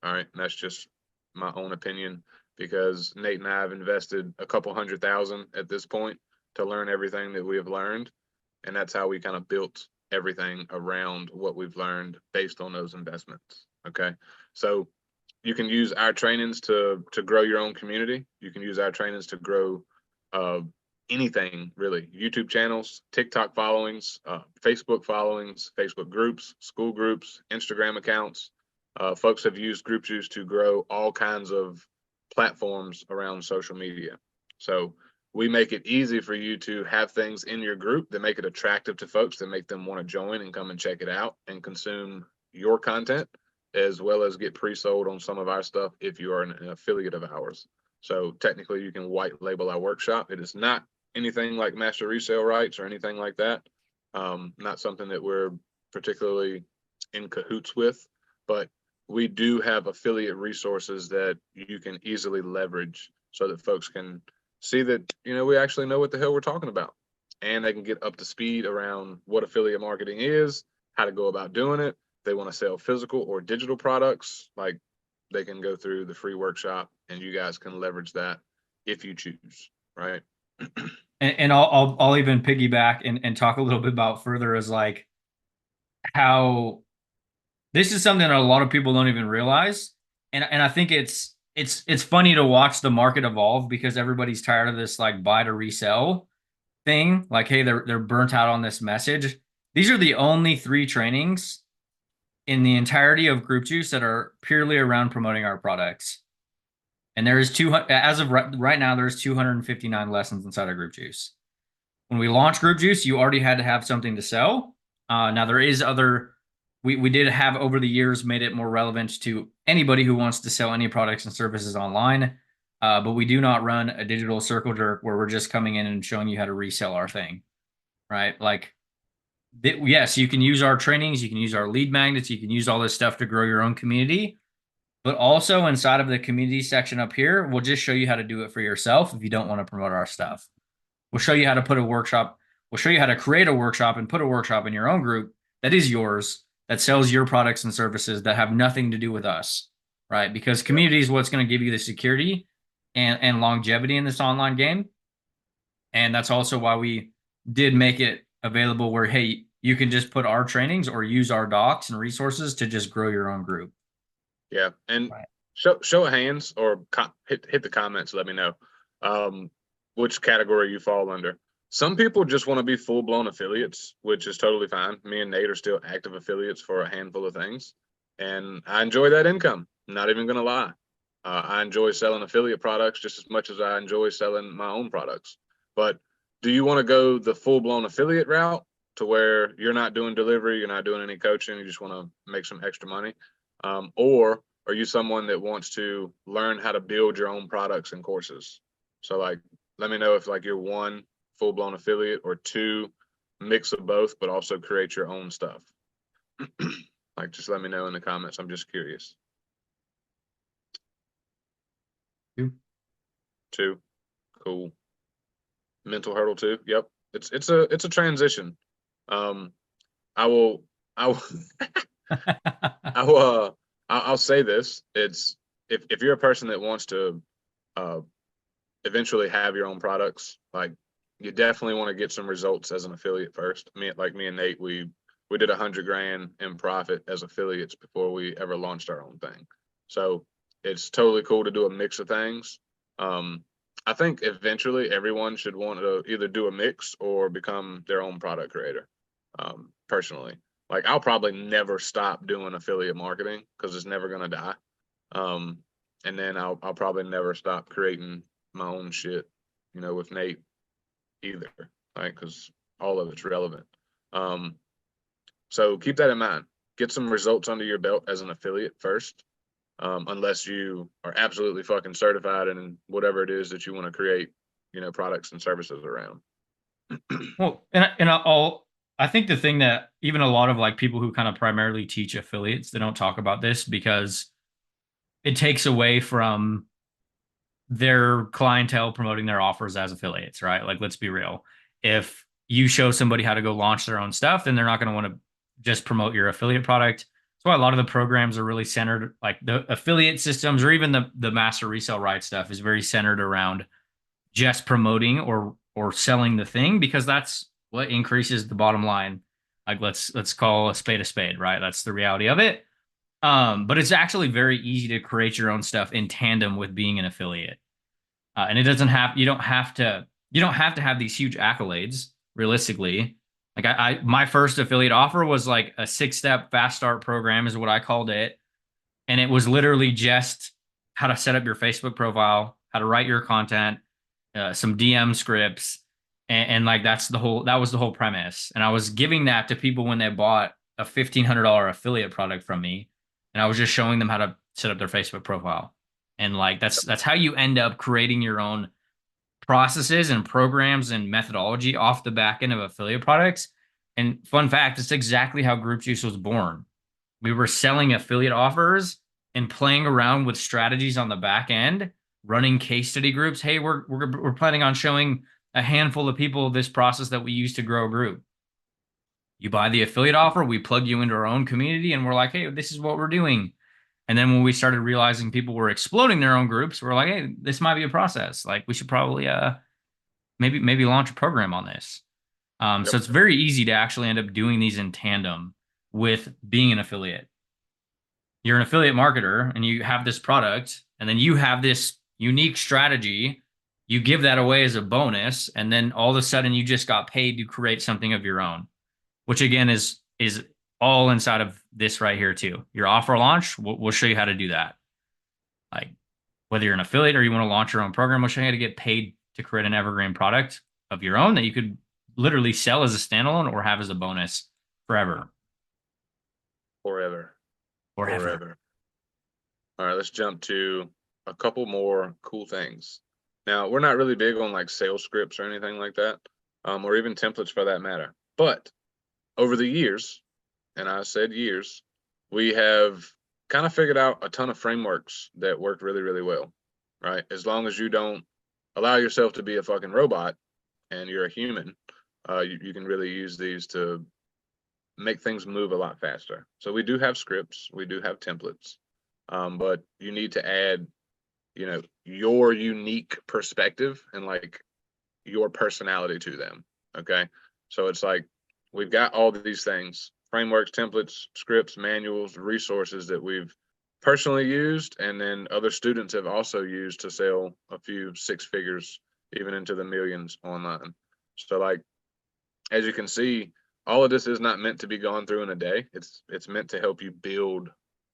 All right. And that's just my own opinion, because Nate and I have invested a couple $100,000 at this point to learn everything that we have learned. And that's how we kind of built everything around what we've learned based on those investments. Okay. So you can use our trainings to grow your own community. You can use our trainings to grow uh, anything really. YouTube channels, TikTok followings, Facebook followings, Facebook groups, school groups, Instagram accounts. Folks have used Group Juice to grow all kinds of platforms around social media. So we make it easy for you to have things in your group that make it attractive to folks, that make them want to join and come and check it out and consume your content, as well as get pre-sold on some of our stuff if you are an affiliate of ours. So technically you can white label our workshop. It is not anything like master resale rights or anything like that. Not something that we're particularly in cahoots with, but we do have affiliate resources that you can easily leverage so that folks can see that, we actually know what the hell we're talking about, and they can get up to speed around what affiliate marketing is, how to go about doing it. If they want to sell physical or digital products, like, they can go through the free workshop and you guys can leverage that if you choose, right? And I'll even piggyback and talk a little bit about further is like how this is something that a lot of people don't even realize. And I think it's funny to watch the market evolve because everybody's tired of this like buy to resell thing. Like, hey, they're burnt out on this message. These are the only 3 trainings in the entirety of Group Juice that are purely around promoting our products. And there is 200, as of right now, there's 259 lessons inside of Group Juice. When we launched Group Juice, you already had to have something to sell. Now there is we did have over the years made it more relevant to anybody who wants to sell any products and services online. But we do not run a digital circle jerk where we're just coming in and showing you how to resell our thing, right? Like, yes, you can use our trainings, you can use our lead magnets, you can use all this stuff to grow your own community. But also inside of the community section up here, we'll just show you how to do it for yourself if you don't want to promote our stuff. We'll show you how to put a workshop. We'll show you how to create a workshop and put a workshop in your own group that is yours, that sells your products and services that have nothing to do with us, right? Because community is what's going to give you the security and longevity in this online game. And that's also why we did make it available where, hey, you can just put our trainings or use our docs and resources to just grow your own group. Yeah. And right. show of hands or hit the comments. Let me know which category you fall under. Some people just want to be full-blown affiliates, which is totally fine. Me and Nate are still active affiliates for a handful of things, and I enjoy that income. Not even going to lie. I enjoy selling affiliate products just as much as I enjoy selling my own products. But do you want to go the full-blown affiliate route to where you're not doing delivery, you're not doing any coaching, you just want to make some extra money? Or are you someone that wants to learn how to build your own products and courses? So like, let me know if like you're 1, full-blown affiliate, or 2, mix of both, but also create your own stuff. Like, just let me know in the comments. I'm just curious. 2. Cool. Mental hurdle 2. Yep. It's a transition. I will I'll say this. It's if you're a person that wants to eventually have your own products, like, you definitely want to get some results as an affiliate first. Me and Nate, we did $100,000 in profit as affiliates before we ever launched our own thing. So it's totally cool to do a mix of things. I think eventually everyone should want to either do a mix or become their own product creator. Personally, like, I'll probably never stop doing affiliate marketing because it's never going to die. And then I'll probably never stop creating my own shit, with Nate either, right? Because all of it's relevant. So keep that in mind. Get some results under your belt as an affiliate first, unless you are absolutely fucking certified in whatever it is that you want to create, products and services around. Well, and I think the thing that even a lot of like people who kind of primarily teach affiliates, they don't talk about this because it takes away from their clientele promoting their offers as affiliates, right? Like, let's be real. If you show somebody how to go launch their own stuff, then they're not going to want to just promote your affiliate product. That's why a lot of the programs are really centered, like the affiliate systems or even the master resale rights stuff is very centered around just promoting or selling the thing, because that's what increases the bottom line. Like let's call a spade, right? That's the reality of it. But it's actually very easy to create your own stuff in tandem with being an affiliate. And it doesn't have you don't have to have these huge accolades realistically. Like I my first affiliate offer was like a 6-step fast start program is what I called it. And it was literally just how to set up your Facebook profile, how to write your content, some DM scripts, and like that was the whole premise. And I was giving that to people when they bought a $1,500 affiliate product from me, and I was just showing them how to set up their Facebook profile. And like that's how you end up creating your own processes and programs and methodology off the back end of affiliate products. And fun fact, it's exactly how Group Juice was born. We were selling affiliate offers and playing around with strategies on the back end, running case study groups. Hey, we're planning on showing a handful of people this process that we use to grow a group. You buy the affiliate offer, we plug you into our own community, and we're like, hey, this is what we're doing. And then when we started realizing people were exploding their own groups, we're like, hey, this might be a process. Like we should probably maybe launch a program on this. So Yep. it's very easy to actually end up doing these in tandem with being an affiliate. You're an affiliate marketer and you have this product, and then you have this unique strategy. You give that away as a bonus, and then all of a sudden you just got paid to create something of your own, which again is all inside of this right here too. Your offer launch, we'll show you how to do that. Like whether you're an affiliate or you want to launch your own program, we'll show you how to get paid to create an evergreen product of your own that you could literally sell as a standalone or have as a bonus forever. Forever. Forever. Forever. All right, let's jump to a couple more cool things. Now, we're not really big on like sales scripts or anything like that, or even templates for that matter. But over the years, and I said years, we have kind of figured out a ton of frameworks that work really, really well, right? As long as you don't allow yourself to be a fucking robot and you're a human, you can really use these to make things move a lot faster. So we do have scripts, we do have templates, but you need to add, your unique perspective and like your personality to them. Okay. So it's like we've got all these things, frameworks, templates, scripts, manuals, resources that we've personally used, and then other students have also used to sell a few six figures, even into the millions online. So like, as you can see, all of this is not meant to be gone through in a day. It's meant to help you build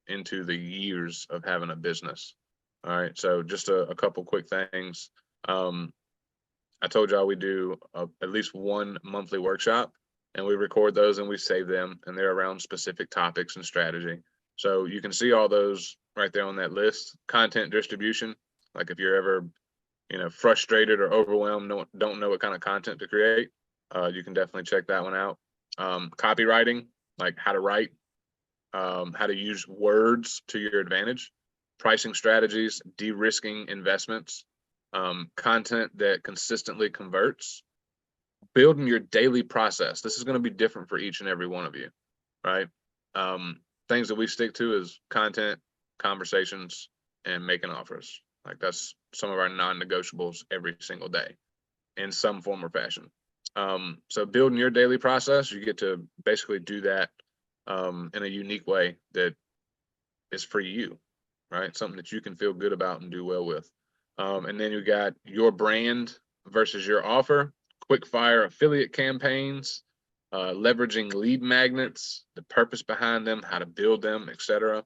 into the years of having a business. All right. So just a couple quick things. I told y'all we do at least one monthly workshop, and we record those and we save them, and they're around specific topics and strategy. So you can see all those right there on that list. Content distribution, like if you're ever, frustrated or overwhelmed, don't know what kind of content to create, you can definitely check that one out. Copywriting, like how to write, how to use words to your advantage, pricing strategies, de-risking investments, content that consistently converts, building your daily process. This is going to be different for each and every one of you, right? Things that we stick to is content, conversations, and making offers. Like that's some of our non-negotiables every single day in some form or fashion. So building your daily process, you get to basically do that in a unique way that is for you, right? Something that you can feel good about and do well with. And then you got your brand versus your offer, quick fire affiliate campaigns, leveraging lead magnets, the purpose behind them, how to build them, etc.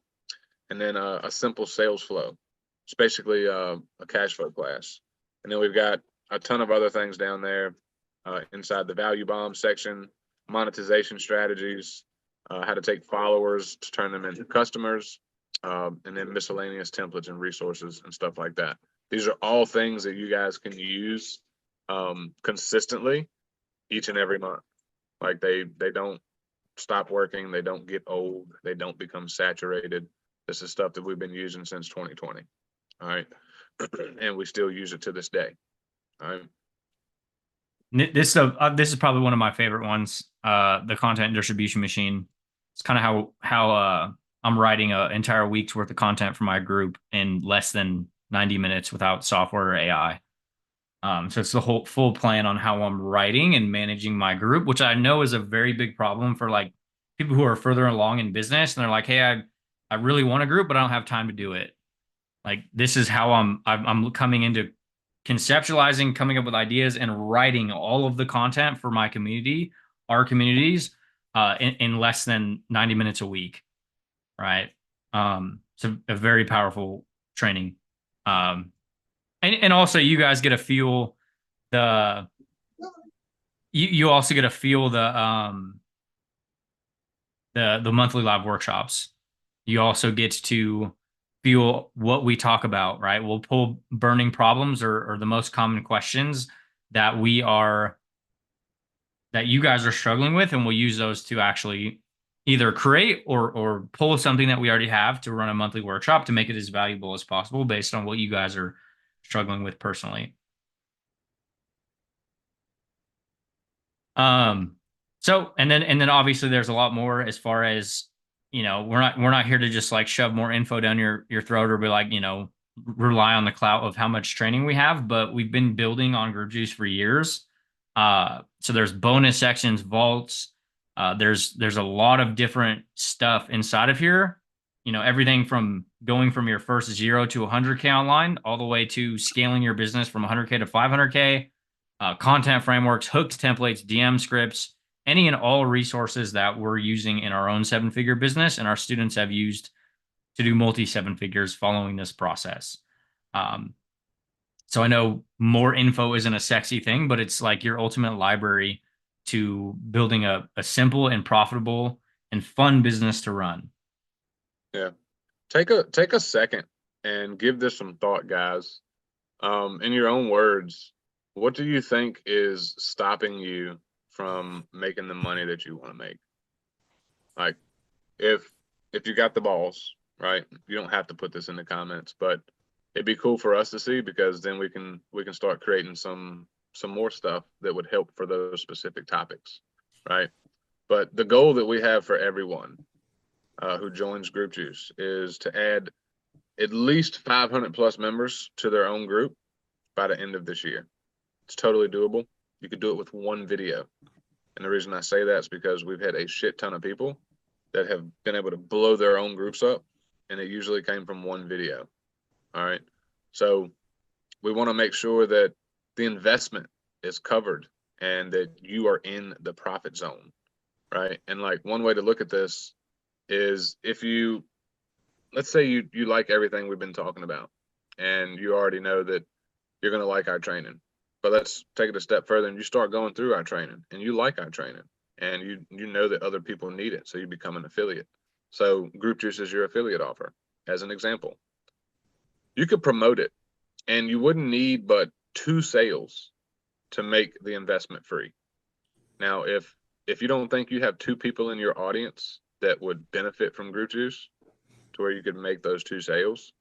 And then a simple sales flow. It's basically a cash flow class. And then we've got a ton of other things down there inside the value bomb section, monetization strategies, how to take followers to turn them into customers, and then miscellaneous templates and resources and stuff like that. These are all things that you guys can use consistently each and every month. Like they don't stop working, they don't get old, they don't become saturated. This is stuff that we've been using since 2020. All right. And we still use it to this day. All right. This is probably one of my favorite ones. The content distribution machine. It's kind of how I'm writing an entire week's worth of content for my group in less than 90 minutes without software or AI. So it's the whole full plan on how I'm writing and managing my group, which I know is a very big problem for like people who are further along in business and they're like, hey, I really want a group, but I don't have time to do it. Like this is how I'm coming into conceptualizing, coming up with ideas, and writing all of the content for my community, our communities, in less than 90 minutes a week, right? So a very powerful training. And also you guys get to feel the you also get to feel the monthly live workshops. You also get to feel what we talk about, right? We'll pull burning problems or the most common questions that we are that you guys are struggling with, and we'll use those to actually either create or pull something that we already have to run a monthly workshop to make it as valuable as possible based on what you guys are struggling with personally. Um, so and then obviously there's a lot more as far as, we're not here to just like shove more info down your throat or be like, rely on the clout of how much training we have, but we've been building on Group Juice for years. So there's bonus sections, vaults, there's a lot of different stuff inside of here. Everything from going from your first 0 to 100K online, all the way to scaling your business from 100K to 500K, content frameworks, hooked templates, DM scripts, any and all resources that we're using in our own 7-figure business and our students have used to do multi 7 figures following this process. Um, so I know more info isn't a sexy thing, but it's like your ultimate library to building a simple and profitable and fun business to run. Yeah. Take a second and give this some thought, guys. In your own words, what do you think is stopping you from making the money that you want to make? Like, if you got the balls, right? You don't have to put this in the comments, but it'd be cool for us to see, because then we can start creating some more stuff that would help for those specific topics, right? But the goal that we have for everyone who joins Group Juice is to add at least 500 plus members to their own group by the end of this year. It's totally doable. You could do it with one video. And the reason I say that is because we've had a shit ton of people that have been able to blow their own groups up, and it usually came from one video. All right. So we want to make sure that the investment is covered and that you are in the profit zone, right? And like one way to look at this is, if you, let's say you like everything we've been talking about and you already know that you're going to like our training, but let's take it a step further and you start going through our training and you like our training and you know that other people need it, so you become an affiliate. So Group Juice is your affiliate offer, as an example. You could promote it and you wouldn't need but 2 sales to make the investment free. Now, if you don't think you have 2 people in your audience that would benefit from Group Juice to where you could make those 2 sales,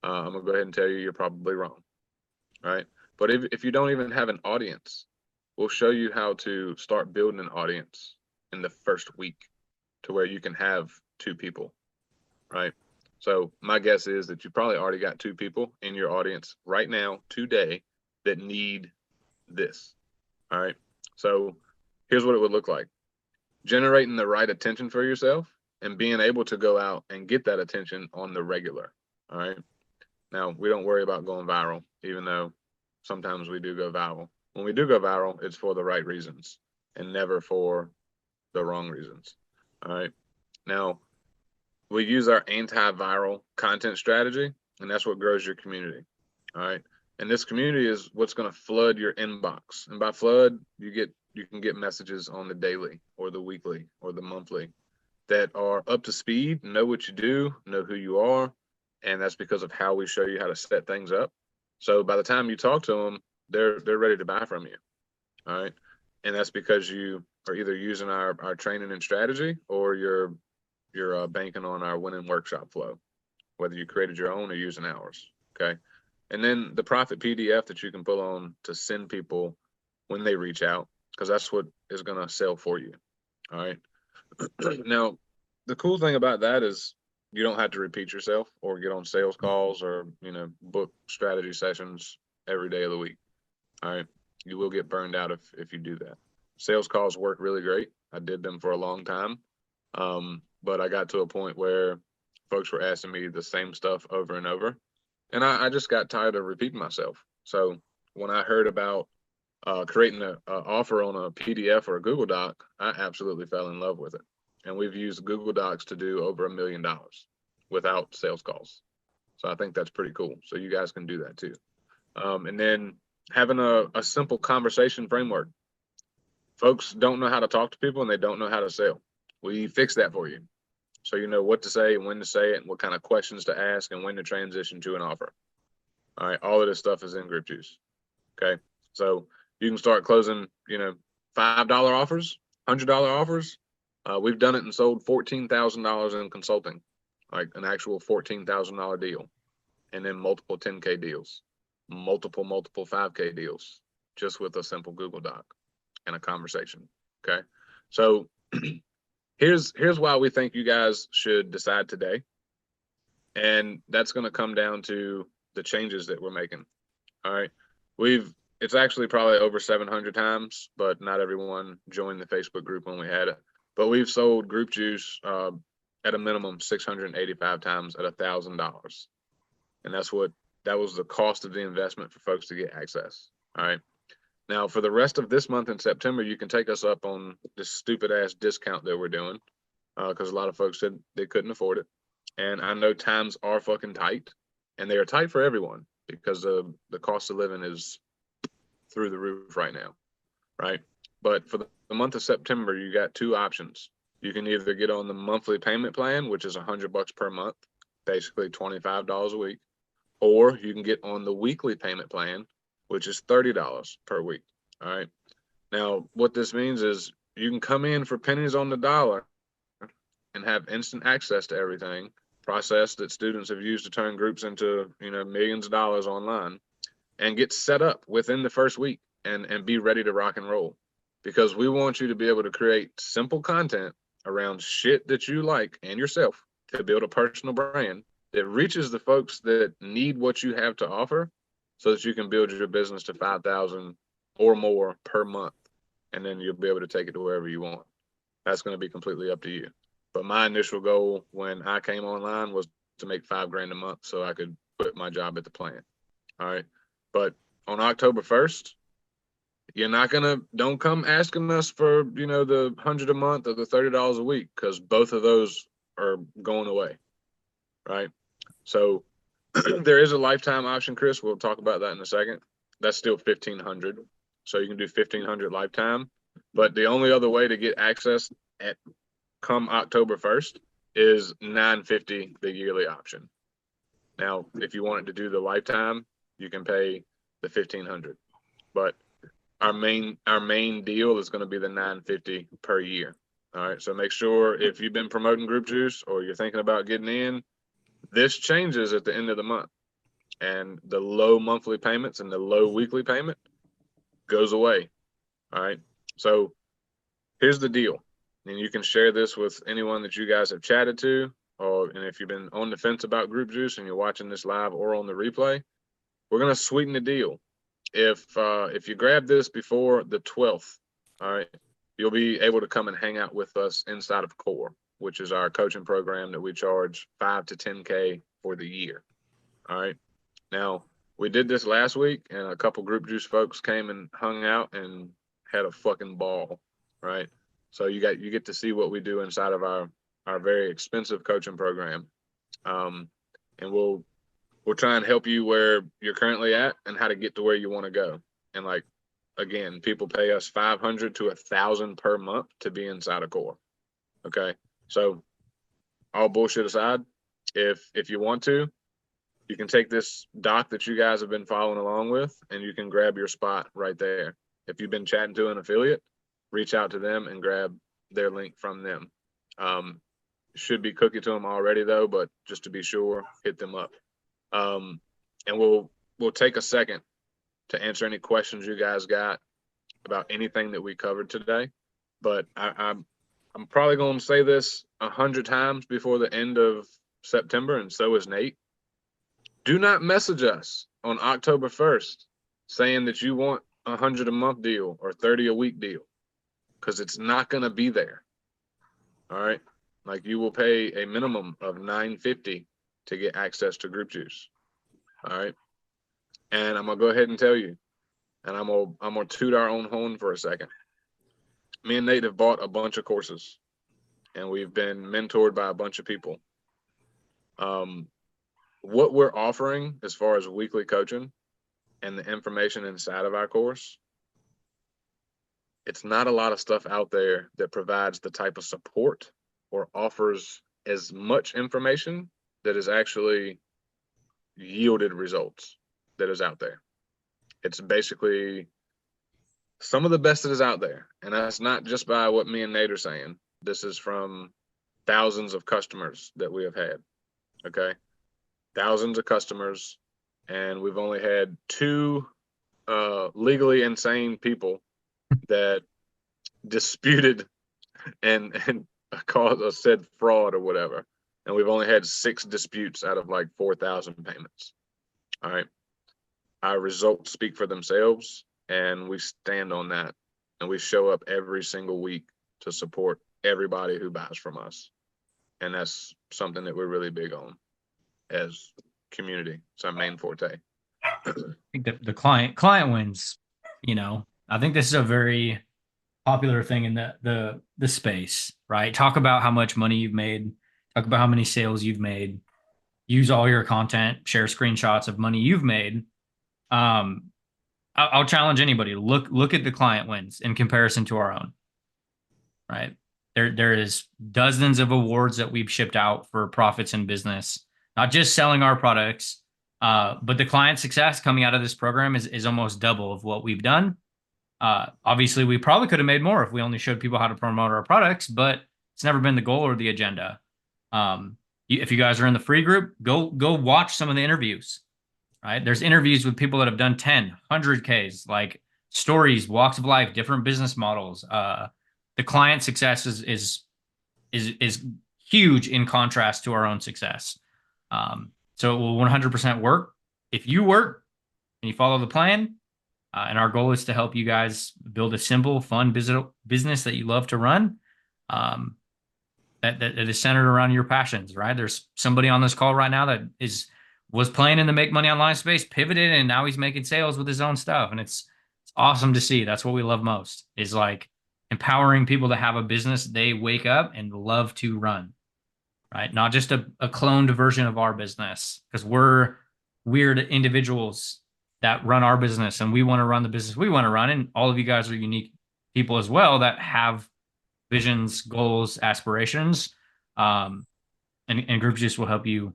I'm gonna go ahead and tell you you're probably wrong, right? But if you don't even have an audience, we'll show you how to start building an audience in the first week to where you can have 2 people, right? So my guess is that you probably already got 2 people in your audience right now, today, that need this. All right. So here's what it would look like: generating the right attention for yourself and being able to go out and get that attention on the regular. All right. Now, we don't worry about going viral, even though sometimes we do go viral. When we do go viral, it's for the right reasons and never for the wrong reasons. All right. Now, we use our antiviral content strategy, and that's what grows your community. All right. And this community is what's going to flood your inbox. And by flood, you can get messages on the daily or the weekly or the monthly that are up to speed, know what you do, know who you are. And that's because of how we show you how to set things up. So by the time you talk to them, they're ready to buy from you. All right. And that's because you are either using our training and strategy, or you're banking on our winning workshop flow, whether you created your own or using ours. Okay. And then the profit PDF that you can pull on to send people when they reach out, because that's what is going to sell for you. All right. Now, the cool thing about that is you don't have to repeat yourself or get on sales calls or, book strategy sessions every day of the week. All right. You will get burned out if you do that. Sales calls work really great. I did them for a long time. But I got to a point where folks were asking me the same stuff over and over. And I just got tired of repeating myself. So when I heard about creating an offer on a PDF or a Google Doc, I absolutely fell in love with it. And we've used Google Docs to do over $1 million without sales calls. So I think that's pretty cool. So you guys can do that too. And then having a simple conversation framework. Folks don't know how to talk to people and they don't know how to sell. We fix that for you. So you know what to say and when to say it and what kind of questions to ask and when to transition to an offer. All right. All of this stuff is in Grip Juice. Okay. So you can start closing, $5 offers, $100 offers. We've done it and sold $14,000 in consulting, like an actual $14,000 deal, and then multiple 10K deals, multiple 5K deals, just with a simple Google Doc and a conversation. Okay. So here's why we think you guys should decide today. And that's going to come down to the changes that we're making. All right. It's actually probably over 700 times, but not everyone joined the Facebook group when we had it. But we've sold Group Juice at a minimum 685 times at $1,000. And that was the cost of the investment for folks to get access. All right. Now, for the rest of this month in September, you can take us up on this stupid ass discount that we're doing because a lot of folks said they couldn't afford it. And I know times are fucking tight, and they are tight for everyone because the cost of living is through the roof right now, right? But for the month of September, you got two options. You can either get on the monthly payment plan, which is $100 per month, basically $25 a week, or you can get on the weekly payment plan, which is $30 per week. All right. Now, what this means is you can come in for pennies on the dollar and have instant access to everything, process that students have used to turn groups into, millions of dollars online, and get set up within the first week and be ready to rock and roll. Because we want you to be able to create simple content around shit that you like and yourself to build a personal brand that reaches the folks that need what you have to offer so that you can build your business to 5,000 or more per month. And then you'll be able to take it to wherever you want. That's going to be completely up to you. But my initial goal when I came online was to make $5,000 a month so I could quit my job at the plant. All right. But on October 1st, don't come asking us for, the 100 a month or the $30 a week, because both of those are going away. Right. So there is a lifetime option, Chris. We'll talk about that in a second. That's still 1,500. So you can do 1,500 lifetime. But the only other way to get access at come October 1st is $950, the yearly option. Now, if you wanted to do the lifetime, you can pay the 1,500. But our main deal is going to be the $950 per year. All right. So make sure if you've been promoting Group Juice or you're thinking about getting in, this changes at the end of the month, and the low monthly payments and the low weekly payment goes away. All right. So here's the deal. And you can share this with anyone that you guys have chatted to, and if you've been on the fence about Group Juice and you're watching this live or on the replay, we're going to sweeten the deal. If you grab this before the 12th, all right, you'll be able to come and hang out with us inside of Core, which is our coaching program that we charge 5 to 10K for the year. All right. Now, we did this last week, and a couple Group Juice folks came and hung out and had a fucking ball. Right. So you get to see what we do inside of our very expensive coaching program. And we'll try and help you where you're currently at and how to get to where you want to go. And again, people pay us $500 to $1,000 per month to be inside of Core. Okay. So all bullshit aside, if you want to, you can take this doc that you guys have been following along with, and you can grab your spot right there. If you've been chatting to an affiliate, reach out to them and grab their link from them. Should be cookie to them already though, but just to be sure, hit them up. And we'll take a second to answer any questions you guys got about anything that we covered today. But I'm probably going to say this 100 times before the end of September, and so is Nate. Do not message us on October 1st saying that you want 100 a month deal or 30 a week deal, because it's not going to be there. All right. Like, you will pay a minimum of $9.50 to get access to group juice. All right. And I'm going to go ahead and tell you, and I'm going to toot our own horn for a second. Me and Nate have bought a bunch of courses, and we've been mentored by a bunch of people. What we're offering as far as weekly coaching and the information inside of our course, it's not a lot of stuff out there that provides the type of support or offers as much information that is actually yielded results that is out there. It's basically some of the best that is out there. And that's not just by what me and Nate are saying. This is from thousands of customers that we have had. Okay. Thousands of customers. And we've only had 2 legally insane people that disputed and caused said fraud or whatever. And we've only had 6 disputes out of like 4,000 payments. All right. Our results speak for themselves, and we stand on that. And we show up every single week to support everybody who buys from us. And that's something that we're really big on as community. It's our main forte. I think the client wins. I think this is a very popular thing in the space, right? Talk about how much money you've made, talk about how many sales you've made, use all your content, share screenshots of money you've made. I'll challenge anybody. Look at the client wins in comparison to our own, right? There is dozens of awards that we've shipped out for profits in business, not just selling our products, but the client success coming out of this program is almost double of what we've done. Obviously, we probably could have made more if we only showed people how to promote our products, but it's never been the goal or the agenda. If you guys are in the free group, go watch some of the interviews, right? There's interviews with people that have done 10, 100Ks, like stories, walks of life, different business models. The client success is huge in contrast to our own success. So it will 100% work if you work and you follow the plan. And our goal is to help you guys build a simple, fun business that you love to run, that is centered around your passions, right? There's somebody on this call right now that was playing in the make money online space, pivoted, and now he's making sales with his own stuff. And it's awesome to see. That's what we love most, is like empowering people to have a business they wake up and love to run, right? Not just a cloned version of our business, because we're weird individuals that run our business, and we want to run the business we want to run. And all of you guys are unique people as well that have visions, goals, aspirations. And Group Juice will help you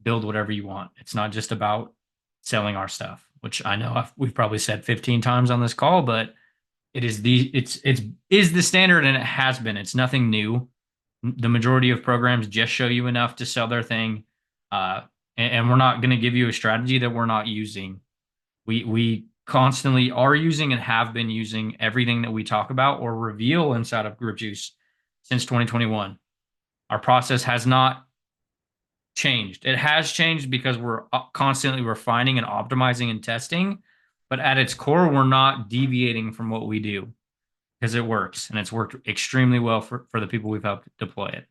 build whatever you want. It's not just about selling our stuff, which I know we've probably said 15 times on this call, but it's the standard, and it has been. It's nothing new. The majority of programs just show you enough to sell their thing. And we're not going to give you a strategy that we're not using. We constantly are using and have been using everything that we talk about or reveal inside of Group Juice since 2021. Our process has not changed. It has changed because we're constantly refining and optimizing and testing, but at its core, we're not deviating from what we do because it works, and it's worked extremely well for the people we've helped deploy it.